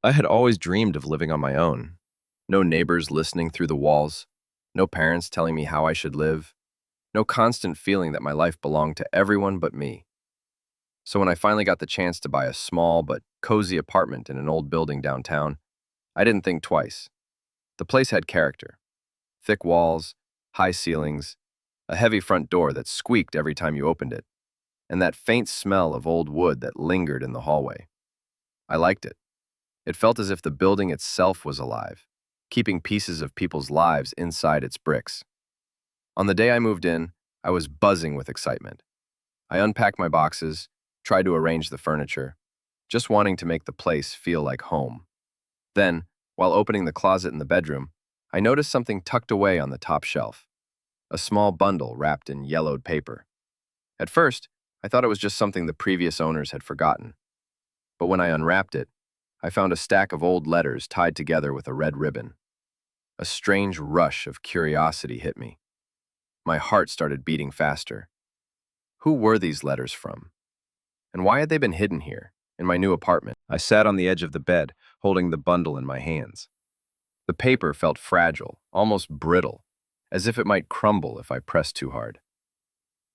I had always dreamed of living on my own. No neighbors listening through the walls, no parents telling me how I should live, no constant feeling that my life belonged to everyone but me. So when I finally got the chance to buy a small but cozy apartment in an old building downtown, I didn't think twice. The place had character. Thick walls, high ceilings, a heavy front door that squeaked every time you opened it, and that faint smell of old wood that lingered in the hallway. I liked it. It felt as if the building itself was alive, keeping pieces of people's lives inside its bricks. On the day I moved in, I was buzzing with excitement. I unpacked my boxes, tried to arrange the furniture, just wanting to make the place feel like home. Then, while opening the closet in the bedroom, I noticed something tucked away on the top shelf, a small bundle wrapped in yellowed paper. At first, I thought it was just something the previous owners had forgotten. But when I unwrapped it, I found a stack of old letters tied together with a red ribbon. A strange rush of curiosity hit me. My heart started beating faster. Who were these letters from? And why had they been hidden here, in my new apartment? I sat on the edge of the bed, holding the bundle in my hands. The paper felt fragile, almost brittle, as if it might crumble if I pressed too hard.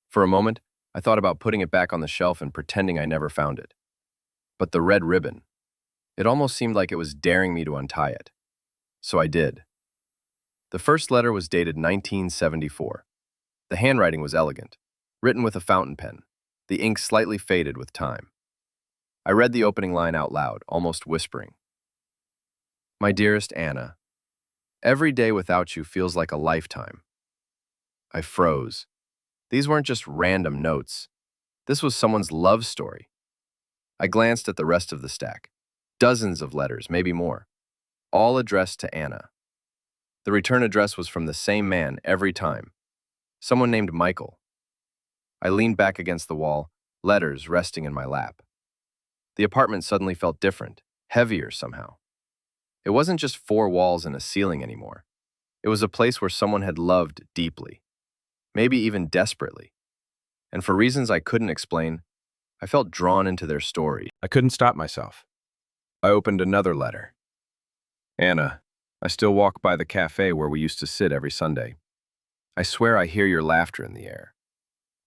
For a moment, I thought about putting it back on the shelf and pretending I never found it. But the red ribbon, it almost seemed like it was daring me to untie it. So I did. The first letter was dated 1974. The handwriting was elegant, written with a fountain pen, the ink slightly faded with time. I read the opening line out loud, almost whispering. My dearest Anna, every day without you feels like a lifetime. I froze. These weren't just random notes. This was someone's love story. I glanced at the rest of the stack. Dozens of letters, maybe more, all addressed to Anna. The return address was from the same man every time, someone named Michael. I leaned back against the wall, letters resting in my lap. The apartment suddenly felt different, heavier somehow. It wasn't just four walls and a ceiling anymore. It was a place where someone had loved deeply, maybe even desperately. And for reasons I couldn't explain, I felt drawn into their story. I couldn't stop myself. I opened another letter. Anna, I still walk by the cafe where we used to sit every Sunday. I swear I hear your laughter in the air.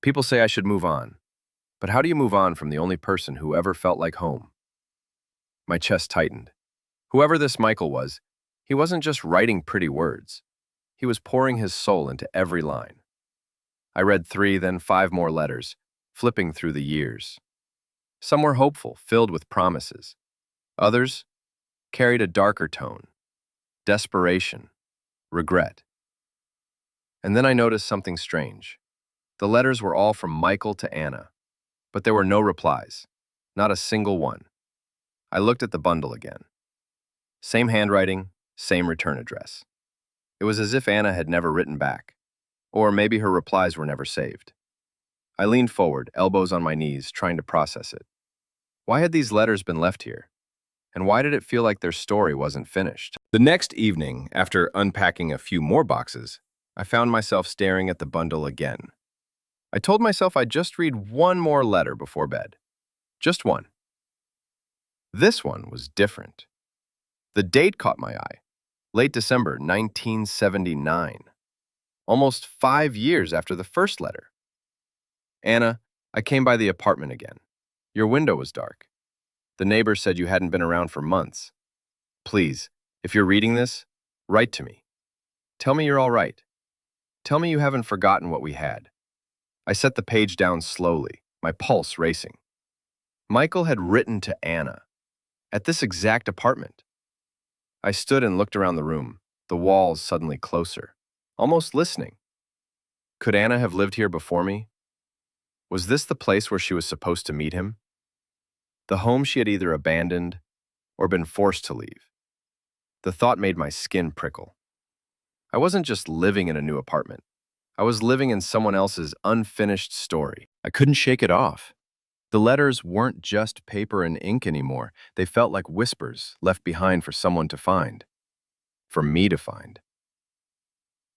People say I should move on, but how do you move on from the only person who ever felt like home? My chest tightened. Whoever this Michael was, he wasn't just writing pretty words. He was pouring his soul into every line. I read 3, then 5 more letters, flipping through the years. Some were hopeful, filled with promises. Others carried a darker tone, desperation, regret. And then I noticed something strange. The letters were all from Michael to Anna, but there were no replies, not a single one. I looked at the bundle again. Same handwriting, same return address. It was as if Anna had never written back, or maybe her replies were never saved. I leaned forward, elbows on my knees, trying to process it. Why had these letters been left here? And why did it feel like their story wasn't finished? The next evening, after unpacking a few more boxes, I found myself staring at the bundle again. I told myself I'd just read one more letter before bed. Just one. This one was different. The date caught my eye. Late December 1979. Almost 5 years after the first letter. Anna, I came by the apartment again. Your window was dark. The neighbor said you hadn't been around for months. Please, if you're reading this, write to me. Tell me you're all right. Tell me you haven't forgotten what we had. I set the page down slowly, my pulse racing. Michael had written to Anna, at this exact apartment. I stood and looked around the room, the walls suddenly closer, almost listening. Could Anna have lived here before me? Was this the place where she was supposed to meet him? The home she had either abandoned or been forced to leave. The thought made my skin prickle. I wasn't just living in a new apartment. I was living in someone else's unfinished story. I couldn't shake it off. The letters weren't just paper and ink anymore. They felt like whispers left behind for someone to find. For me to find.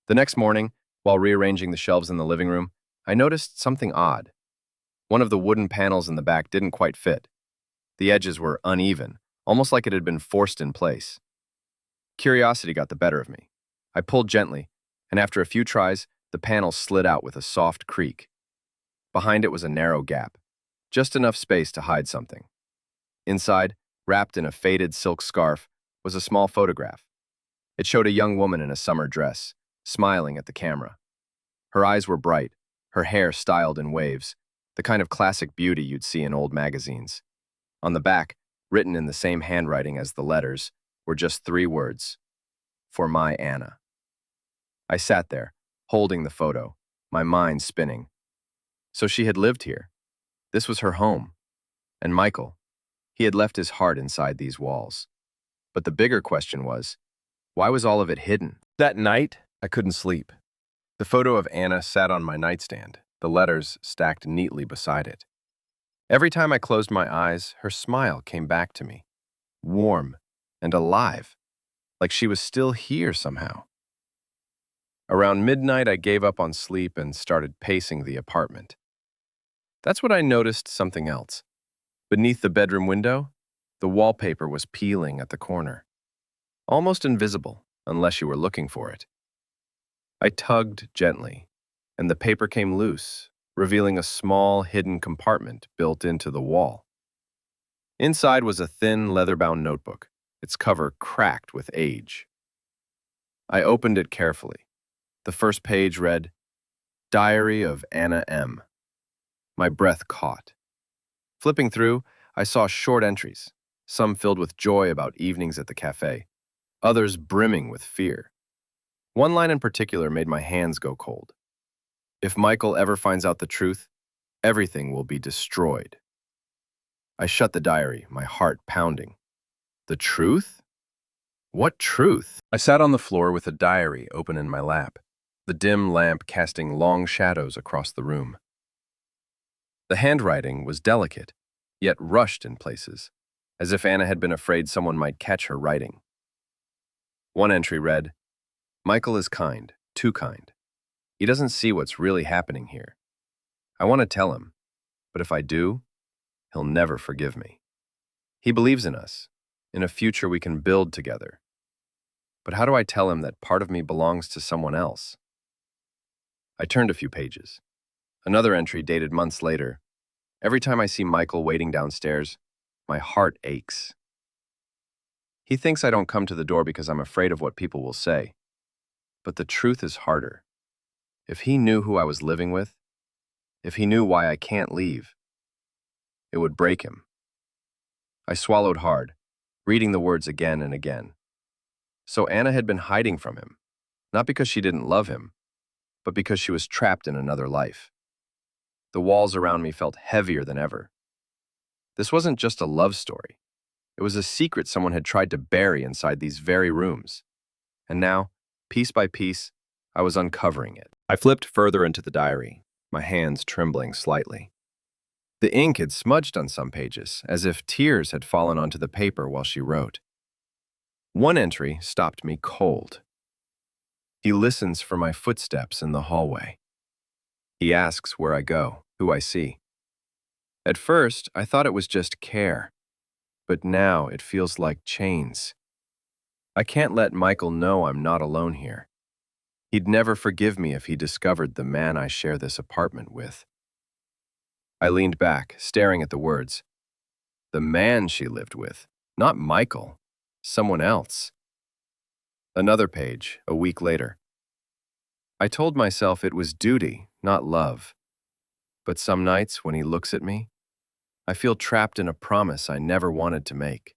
The next morning, while rearranging the shelves in the living room, I noticed something odd. One of the wooden panels in the back didn't quite fit. The edges were uneven, almost like it had been forced in place. Curiosity got the better of me. I pulled gently, and after a few tries, the panel slid out with a soft creak. Behind it was a narrow gap, just enough space to hide something. Inside, wrapped in a faded silk scarf, was a small photograph. It showed a young woman in a summer dress, smiling at the camera. Her eyes were bright, her hair styled in waves, the kind of classic beauty you'd see in old magazines. On the back, written in the same handwriting as the letters, were just 3 words: "For my Anna." I sat there, holding the photo, my mind spinning. So she had lived here. This was her home. And Michael, he had left his heart inside these walls. But the bigger question was, why was all of it hidden? That night, I couldn't sleep. The photo of Anna sat on my nightstand, the letters stacked neatly beside it. Every time I closed my eyes, her smile came back to me, warm and alive, like she was still here somehow. Around midnight, I gave up on sleep and started pacing the apartment. That's when I noticed something else. Beneath the bedroom window, the wallpaper was peeling at the corner. Almost invisible, unless you were looking for it. I tugged gently, and the paper came loose, revealing a small, hidden compartment built into the wall. Inside was a thin, leather-bound notebook, its cover cracked with age. I opened it carefully. The first page read, "Diary of Anna M." My breath caught. Flipping through, I saw short entries, some filled with joy about evenings at the cafe, others brimming with fear. One line in particular made my hands go cold. "If Michael ever finds out the truth, everything will be destroyed." I shut the diary, my heart pounding. The truth? What truth? I sat on the floor with the diary open in my lap, the dim lamp casting long shadows across the room. The handwriting was delicate, yet rushed in places, as if Anna had been afraid someone might catch her writing. One entry read, "Michael is kind, too kind. He doesn't see what's really happening here. I want to tell him, but if I do, he'll never forgive me. He believes in us, in a future we can build together. But how do I tell him that part of me belongs to someone else?" I turned a few pages. Another entry dated months later. "Every time I see Michael waiting downstairs, my heart aches. He thinks I don't come to the door because I'm afraid of what people will say. But the truth is harder. If he knew who I was living with, if he knew why I can't leave, it would break him." I swallowed hard, reading the words again and again. So Anna had been hiding from him, not because she didn't love him, but because she was trapped in another life. The walls around me felt heavier than ever. This wasn't just a love story. It was a secret someone had tried to bury inside these very rooms. And now, piece by piece, I was uncovering it. I flipped further into the diary, my hands trembling slightly. The ink had smudged on some pages, as if tears had fallen onto the paper while she wrote. One entry stopped me cold. "He listens for my footsteps in the hallway. He asks where I go, who I see." At first, I thought it was just care, but now it feels like chains. I can't let Michael know I'm not alone here. He'd never forgive me if he discovered the man I share this apartment with. I leaned back, staring at the words. The man she lived with, not Michael, someone else. Another page, a week later. I told myself it was duty, not love. But some nights when he looks at me, I feel trapped in a promise I never wanted to make.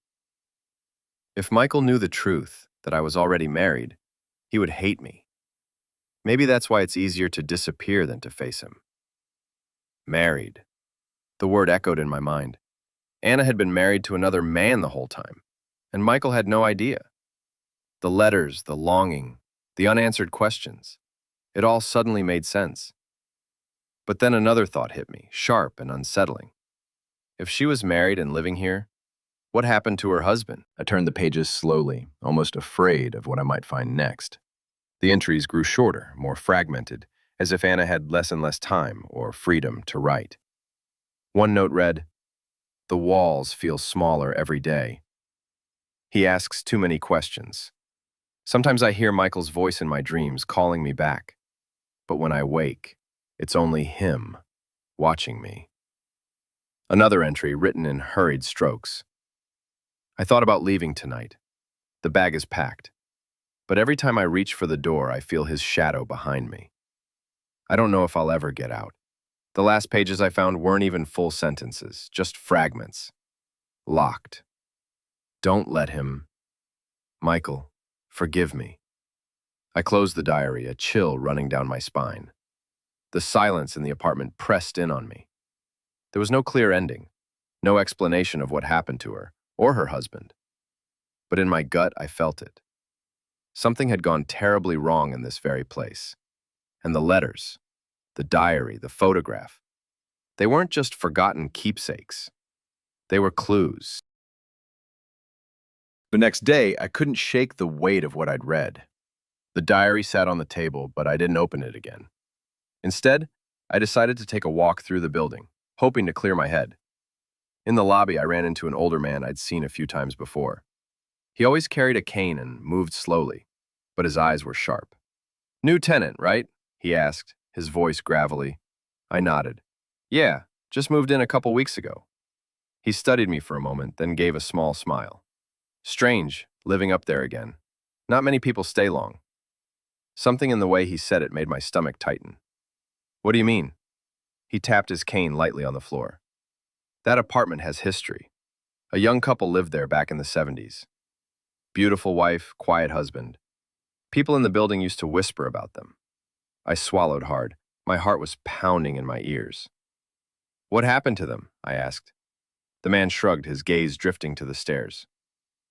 If Michael knew the truth, that I was already married, he would hate me. Maybe that's why it's easier to disappear than to face him. Married. The word echoed in my mind. Anna had been married to another man the whole time, and Michael had no idea. The letters, the longing, the unanswered questions. It all suddenly made sense. But then another thought hit me, sharp and unsettling. If she was married and living here, what happened to her husband? I turned the pages slowly, almost afraid of what I might find next. The entries grew shorter, more fragmented, as if Anna had less and less time or freedom to write. One note read, "The walls feel smaller every day. He asks too many questions. Sometimes I hear Michael's voice in my dreams calling me back. But when I wake, it's only him watching me. Another entry written in hurried strokes. I thought about leaving tonight. The bag is packed. But every time I reach for the door, I feel his shadow behind me. I don't know if I'll ever get out. The last pages I found weren't even full sentences, just fragments. Locked. Don't let him. Michael, forgive me. I closed the diary, a chill running down my spine. The silence in the apartment pressed in on me. There was no clear ending, no explanation of what happened to her or her husband. But in my gut, I felt it. Something had gone terribly wrong in this very place. And the letters, the diary, the photograph, they weren't just forgotten keepsakes. They were clues. The next day, I couldn't shake the weight of what I'd read. The diary sat on the table, but I didn't open it again. Instead, I decided to take a walk through the building, hoping to clear my head. In the lobby, I ran into an older man I'd seen a few times before. He always carried a cane and moved slowly, but his eyes were sharp. "New tenant, right?" he asked, his voice gravelly. I nodded. "Yeah, just moved in a couple weeks ago." He studied me for a moment, then gave a small smile. "Strange, living up there again. Not many people stay long." Something in the way he said it made my stomach tighten. "What do you mean?" He tapped his cane lightly on the floor. "That apartment has history. A young couple lived there back in the 70s. Beautiful wife, quiet husband. People in the building used to whisper about them." I swallowed hard. My heart was pounding in my ears. "What happened to them?" I asked. The man shrugged, his gaze drifting to the stairs.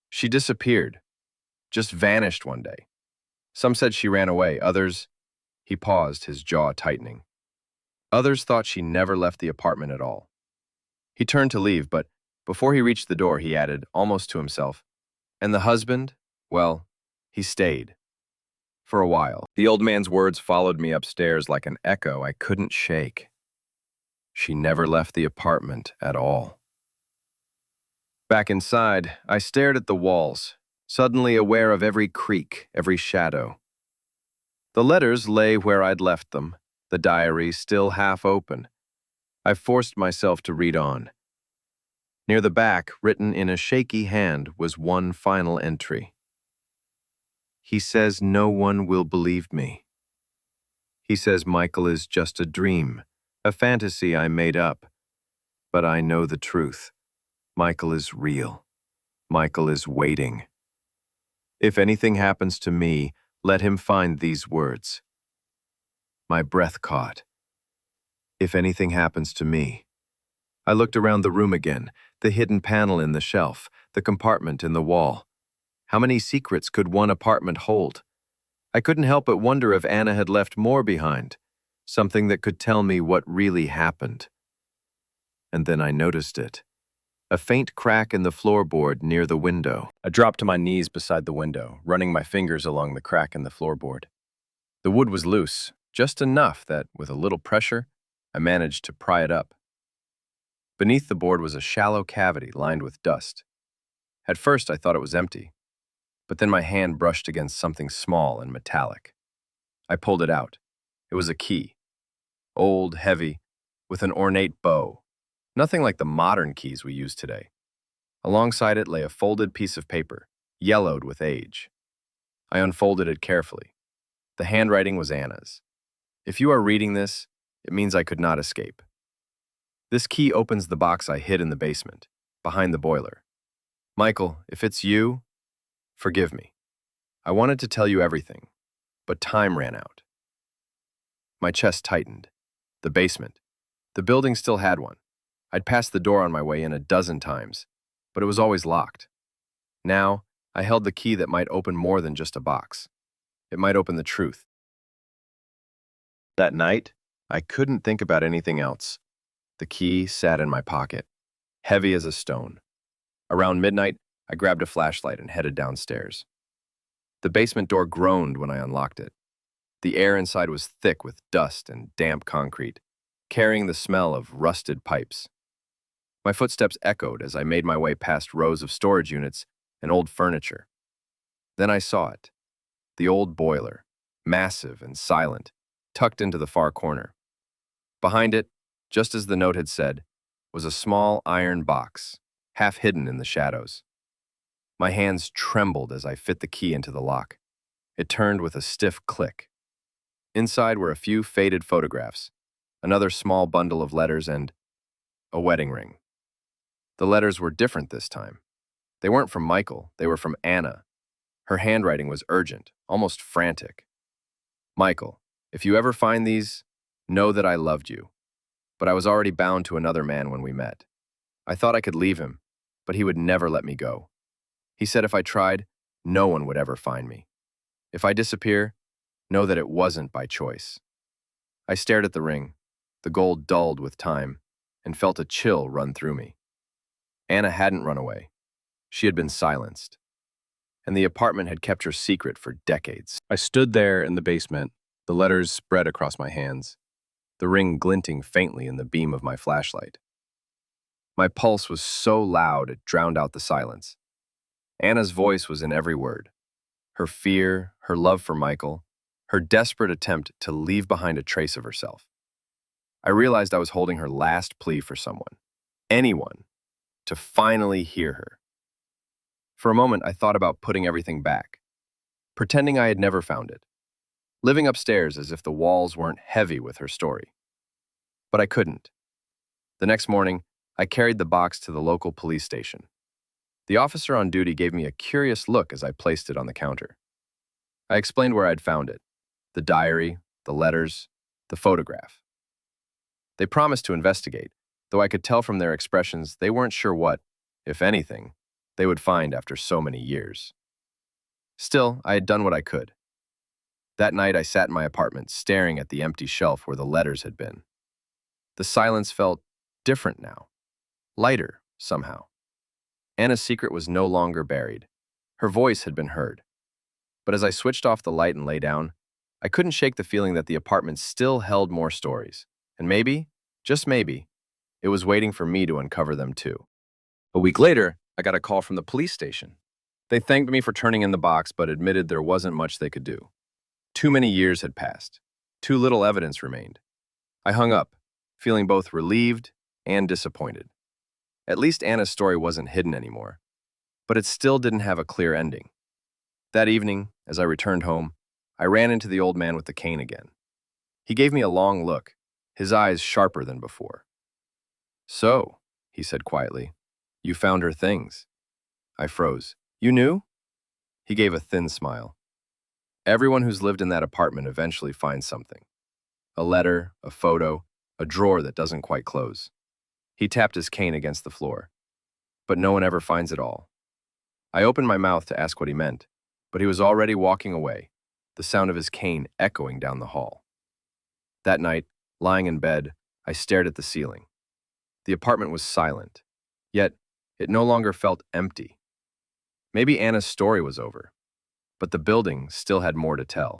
"She disappeared. Just vanished one day. Some said she ran away, others—" He paused, his jaw tightening. "Others thought she never left the apartment at all." He turned to leave, but before he reached the door, he added, almost to himself, "And the husband? Well, he stayed. For a while." The old man's words followed me upstairs like an echo I couldn't shake. She never left the apartment at all. Back inside, I stared at the walls, suddenly aware of every creak, every shadow. The letters lay where I'd left them, the diary still half open. I forced myself to read on. Near the back, written in a shaky hand, was one final entry. "He says no one will believe me. He says Michael is just a dream, a fantasy I made up. But I know the truth. Michael is real. Michael is waiting. If anything happens to me, let him find these words." My breath caught. If anything happens to me. I looked around the room again, the hidden panel in the shelf, the compartment in the wall. How many secrets could one apartment hold? I couldn't help but wonder if Anna had left more behind, something that could tell me what really happened. And then I noticed it. A faint crack in the floorboard near the window. I dropped to my knees beside the window, running my fingers along the crack in the floorboard. The wood was loose, just enough that, with a little pressure, I managed to pry it up. Beneath the board was a shallow cavity lined with dust. At first, I thought it was empty, but then my hand brushed against something small and metallic. I pulled it out. It was a key. Old, heavy, with an ornate bow. Nothing like the modern keys we use today. Alongside it lay a folded piece of paper, yellowed with age. I unfolded it carefully. The handwriting was Anna's. If you are reading this, it means I could not escape. This key opens the box I hid in the basement, behind the boiler. Michael, if it's you, forgive me. I wanted to tell you everything, but time ran out. My chest tightened. The basement. The building still had one. I'd passed the door on my way in a dozen times, but it was always locked. Now, I held the key that might open more than just a box. It might open the truth. That night, I couldn't think about anything else. The key sat in my pocket, heavy as a stone. Around midnight, I grabbed a flashlight and headed downstairs. The basement door groaned when I unlocked it. The air inside was thick with dust and damp concrete, carrying the smell of rusted pipes. My footsteps echoed as I made my way past rows of storage units and old furniture. Then I saw it, the old boiler, massive and silent, tucked into the far corner. Behind it, just as the note had said, was a small iron box, half hidden in the shadows. My hands trembled as I fit the key into the lock. It turned with a stiff click. Inside were a few faded photographs, another small bundle of letters, and a wedding ring. The letters were different this time. They weren't from Michael, they were from Anna. Her handwriting was urgent, almost frantic. Michael, if you ever find these, know that I loved you. But I was already bound to another man when we met. I thought I could leave him, but he would never let me go. He said if I tried, no one would ever find me. If I disappear, know that it wasn't by choice. I stared at the ring, the gold dulled with time, and felt a chill run through me. Anna hadn't run away. She had been silenced. And the apartment had kept her secret for decades. I stood there in the basement, the letters spread across my hands, the ring glinting faintly in the beam of my flashlight. My pulse was so loud it drowned out the silence. Anna's voice was in every word. Her fear, her love for Michael, her desperate attempt to leave behind a trace of herself. I realized I was holding her last plea for someone, anyone, to finally hear her. For a moment, I thought about putting everything back, pretending I had never found it, living upstairs as if the walls weren't heavy with her story. But I couldn't. The next morning, I carried the box to the local police station. The officer on duty gave me a curious look as I placed it on the counter. I explained where I'd found it, the diary, the letters, the photograph. They promised to investigate, though I could tell from their expressions they weren't sure what, if anything, they would find after so many years. Still, I had done what I could. That night I sat in my apartment, staring at the empty shelf where the letters had been. The silence felt different now, lighter somehow. Anna's secret was no longer buried. Her voice had been heard. But as I switched off the light and lay down, I couldn't shake the feeling that the apartment still held more stories. And maybe, just maybe, it was waiting for me to uncover them too. A week later, I got a call from the police station. They thanked me for turning in the box, but admitted there wasn't much they could do. Too many years had passed. Too little evidence remained. I hung up, feeling both relieved and disappointed. At least Anna's story wasn't hidden anymore, but it still didn't have a clear ending. That evening, as I returned home, I ran into the old man with the cane again. He gave me a long look, his eyes sharper than before. "So," he said quietly, "you found her things." I froze. "You knew?" He gave a thin smile. "Everyone who's lived in that apartment eventually finds something. A letter, a photo, a drawer that doesn't quite close." He tapped his cane against the floor. "But no one ever finds it all." I opened my mouth to ask what he meant, but he was already walking away, the sound of his cane echoing down the hall. That night, lying in bed, I stared at the ceiling. The apartment was silent, yet it no longer felt empty. Maybe Anna's story was over, but the building still had more to tell.